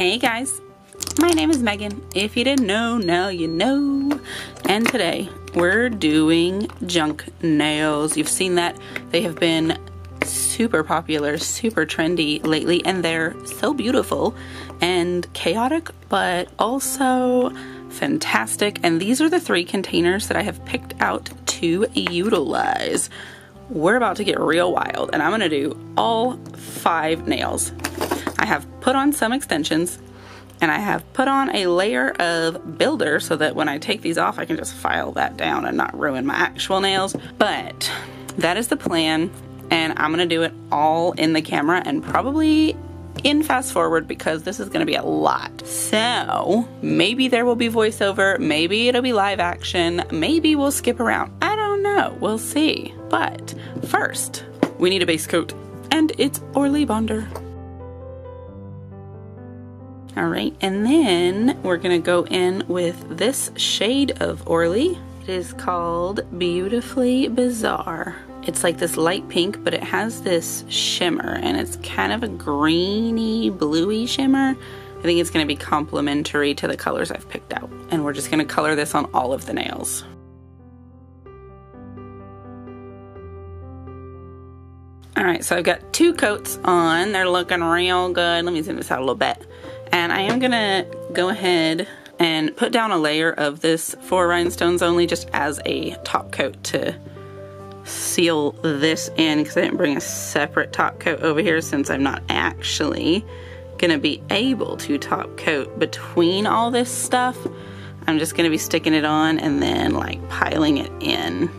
Hey guys, my name is Megan. If you didn't know, now you know. And today we're doing junk nails. You've seen that they have been super popular, super trendy lately, and they're so beautiful and chaotic, but also fantastic. And these are the 3 containers that I have picked out to utilize. We're about to get real wild, and I'm gonna do all 5 nails. I have put on some extensions, and I have put on a layer of builder so that when I take these off, I can just file that down and not ruin my actual nails. But that is the plan, and I'm gonna do it all in the camera and probably in fast forward because this is gonna be a lot. So maybe there will be voiceover, maybe it'll be live action, maybe we'll skip around. I don't know, we'll see. But first, we need a base coat, and it's Orly Bonder. All right, and then we're gonna go in with this shade of Orly. It is called Beautifully Bizarre. It's like this light pink, but it has this shimmer, and it's kind of a greeny, bluey shimmer. I think it's gonna be complementary to the colors I've picked out. And we're just gonna color this on all of the nails. All right, so I've got 2 coats on. They're looking real good. Let me zoom this out a little bit. And I am gonna go ahead and put down a layer of this 4 rhinestones only, just as a top coat to seal this in, because I didn't bring a separate top coat over here since I'm not actually gonna be able to top coat between all this stuff. I'm just gonna be sticking it on and then like piling it in.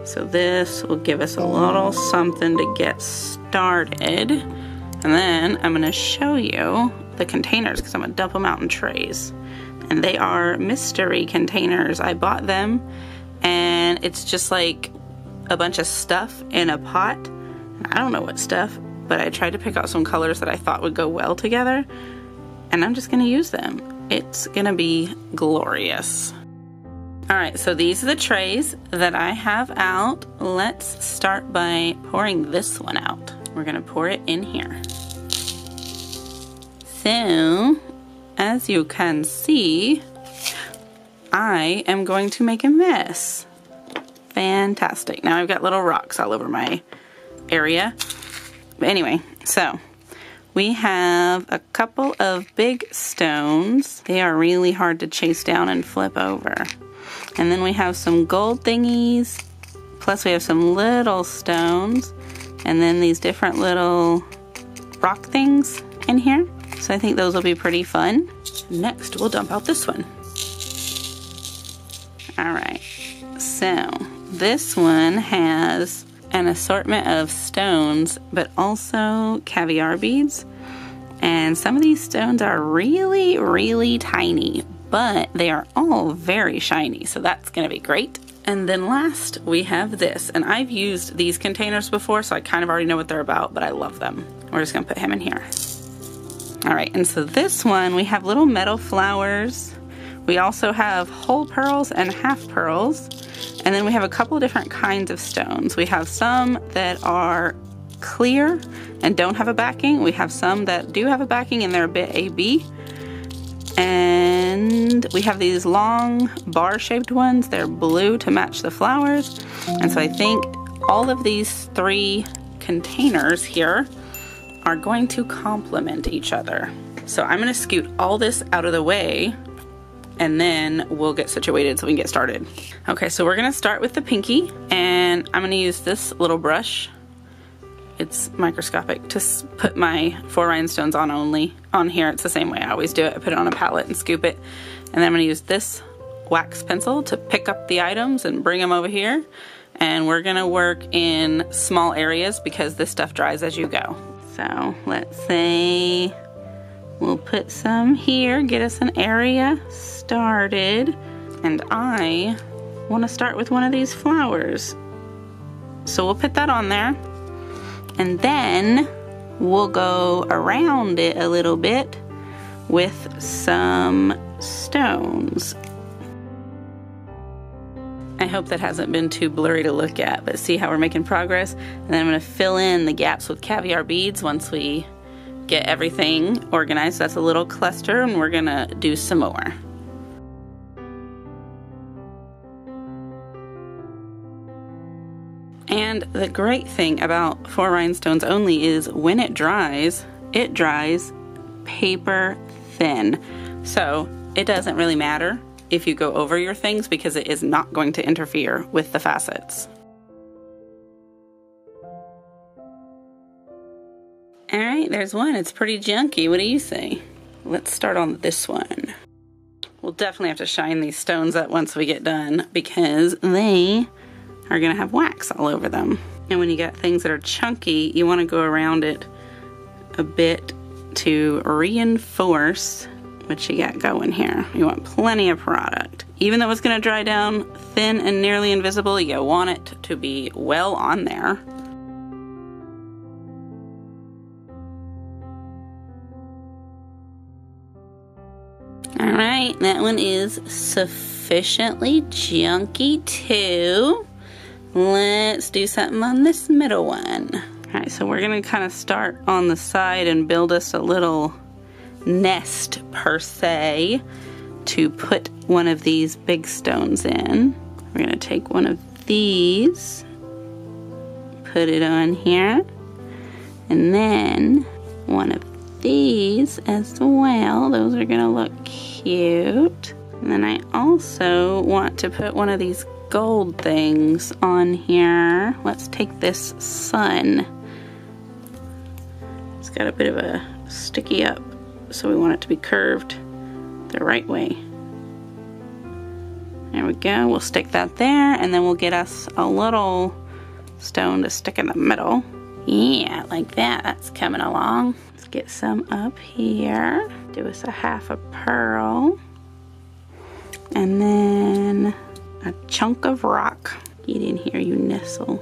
So this will give us a little something to get started. And then I'm gonna show you the containers because I'm gonna dump them out in trays. And they are mystery containers. I bought them and it's just like a bunch of stuff in a pot. I don't know what stuff, but I tried to pick out some colors that I thought would go well together, and I'm just gonna use them. It's gonna be glorious. All right, so these are the trays that I have out. Let's start by pouring this one out. We're gonna pour it in here. So, as you can see, I am going to make a mess. Fantastic. Now I've got little rocks all over my area. But anyway, so we have a couple of big stones. They are really hard to chase down and flip over. And then we have some gold thingies, plus we have some little stones, and then these different little rock things in here. So I think those will be pretty fun. Next, we'll dump out this one. All right, so this one has an assortment of stones, but also caviar beads. And some of these stones are really, really tiny, but they are all very shiny, so that's gonna be great. And then last, we have this, and I've used these containers before, so I kind of already know what they're about, but I love them. We're just gonna put him in here. All right, and so this one, we have little metal flowers. We also have whole pearls and half pearls. And then we have a couple different kinds of stones. We have some that are clear and don't have a backing. We have some that do have a backing and they're a bit AB. And we have these long bar-shaped ones. They're blue to match the flowers. And so I think all of these 3 containers here are going to complement each other. So I'm gonna scoot all this out of the way and then we'll get situated so we can get started. Okay, so we're gonna start with the pinky, and I'm gonna use this little brush. It's microscopic to put my 4 rhinestones on here. It's the same way I always do it. I put it on a palette and scoop it. And then I'm gonna use this wax pencil to pick up the items and bring them over here. And we're gonna work in small areas because this stuff dries as you go. So let's say we'll put some here, get us an area started. And I want to start with one of these flowers. So we'll put that on there. And then we'll go around it a little bit with some stones. I hope that hasn't been too blurry to look at, but see how we're making progress? And then I'm going to fill in the gaps with caviar beads once we get everything organized. That's a little cluster, and we're gonna do some more. And the great thing about 4 rhinestones only is when it dries paper thin. So it doesn't really matter if you go over your things because it is not going to interfere with the facets. All right, there's one. It's pretty junky. What do you say? Let's start on this one. We'll definitely have to shine these stones up once we get done because they are gonna have wax all over them. And when you got things that are chunky, you wanna go around it a bit to reinforce what you got going here. You want plenty of product. Even though it's gonna dry down thin and nearly invisible, you want it to be well on there. All right, that one is sufficiently junky too. Let's do something on this middle one. All right, so we're gonna kind of start on the side and build us a little nest per se to put one of these big stones in. We're gonna take one of these, put it on here, and then one of these as well. Those are gonna look cute. And then I also want to put one of these gold things on here. Let's take this sun. It's got a bit of a sticky up, so we want it to be curved the right way. There we go. We'll stick that there, and then we'll get us a little stone to stick in the middle. Yeah, like that. That's coming along. Let's get some up here. Do us a half a pearl. And then a chunk of rock. Get in here, you nestle.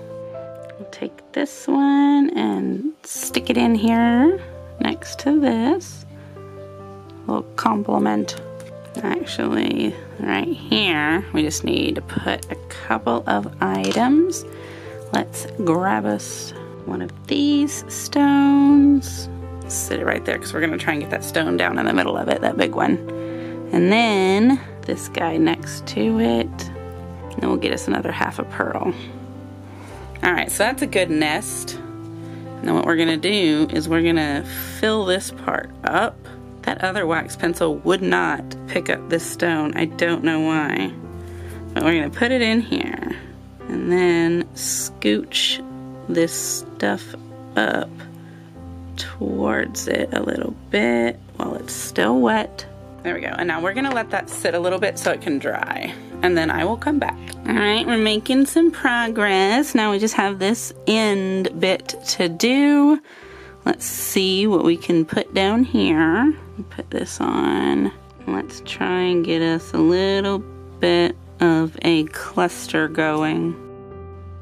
We'll take this one and stick it in here next to this. A little complement. Actually, right here, we just need to put a couple of items. Let's grab us one of these stones. Sit it right there because we're going to try and get that stone down in the middle of it, that big one. And then this guy next to it. And then we'll get us another half a pearl. All right, so that's a good nest. And then what we're gonna do is we're gonna fill this part up. That other wax pencil would not pick up this stone. I don't know why. But we're gonna put it in here and then scooch this stuff up towards it a little bit while it's still wet. There we go. And now we're gonna let that sit a little bit so it can dry. And then I will come back. All right, we're making some progress. Now we just have this end bit to do. Let's see what we can put down here. Put this on. Let's try and get us a little bit of a cluster going.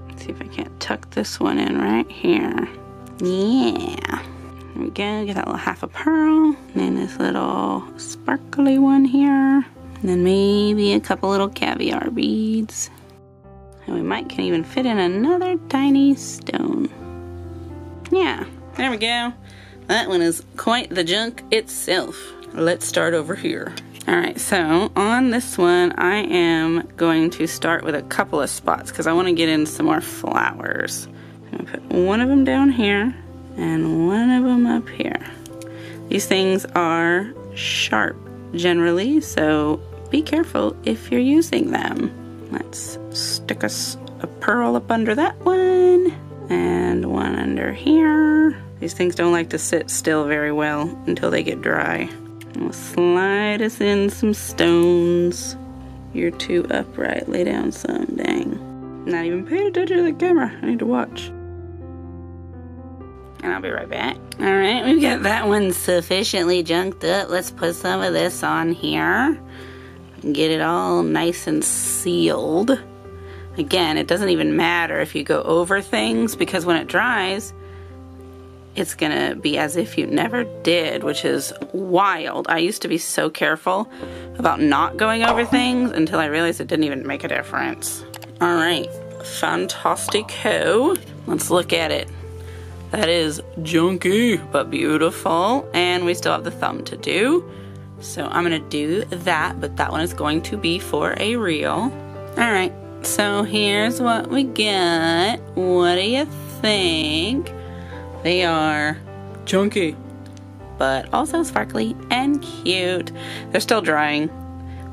Let's see if I can't tuck this one in right here. Yeah. There we go, get that little half a pearl. And then this little sparkly one here. And then maybe a couple little caviar beads. And we can even fit in another tiny stone. Yeah, there we go. That one is quite the junk itself. Let's start over here. All right, so on this one, I am going to start with a couple of spots because I want to get in some more flowers. I'm gonna put one of them down here and one of them up here. These things are sharp generally, so be careful if you're using them. Let's stick us a pearl up under that one and one under here. These things don't like to sit still very well until they get dry. We'll slide us in some stones. You're too upright. Lay down some, dang. Not even paying attention to the camera. I need to watch. And I'll be right back. All right, we've got that one sufficiently junked up. Let's put some of this on here and get it all nice and sealed. Again, it doesn't even matter if you go over things because when it dries, it's gonna be as if you never did, which is wild. I used to be so careful about not going over things until I realized it didn't even make a difference. All right, fantastico. Let's look at it. That is junky, but beautiful. And we still have the thumb to do. So I'm gonna do that, but that one is going to be for a reel. All right, so here's what we got. What do you think? They are chunky, but also sparkly and cute. They're still drying,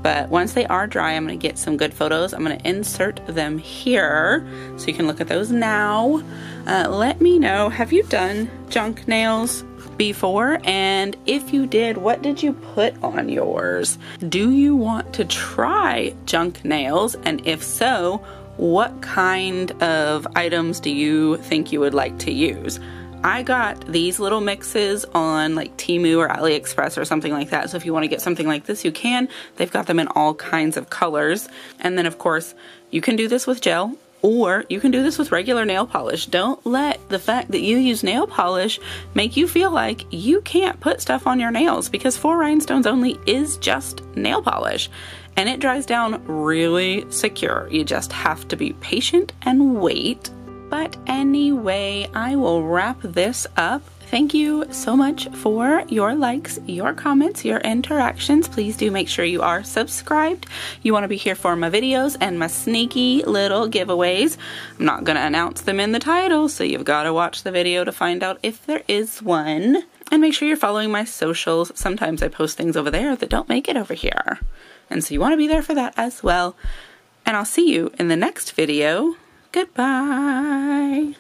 but once they are dry, I'm gonna get some good photos. I'm gonna insert them here so you can look at those now. Let me know, have you done junk nails before? And if you did, what did you put on yours? Do you want to try junk nails? And if so, what kind of items do you think you would like to use? I got these little mixes on like Temu or AliExpress or something like that. So if you want to get something like this, you can. They've got them in all kinds of colors. And then of course, you can do this with gel, or you can do this with regular nail polish. Don't let the fact that you use nail polish make you feel like you can't put stuff on your nails, because 4 rhinestones only is just nail polish. And it dries down really secure. You just have to be patient and wait. But anyway, I will wrap this up. Thank you so much for your likes, your comments, your interactions. Please do make sure you are subscribed. You want to be here for my videos and my sneaky little giveaways. I'm not going to announce them in the title, so you've got to watch the video to find out if there is one. And make sure you're following my socials. Sometimes I post things over there that don't make it over here. And so you want to be there for that as well. And I'll see you in the next video. Goodbye.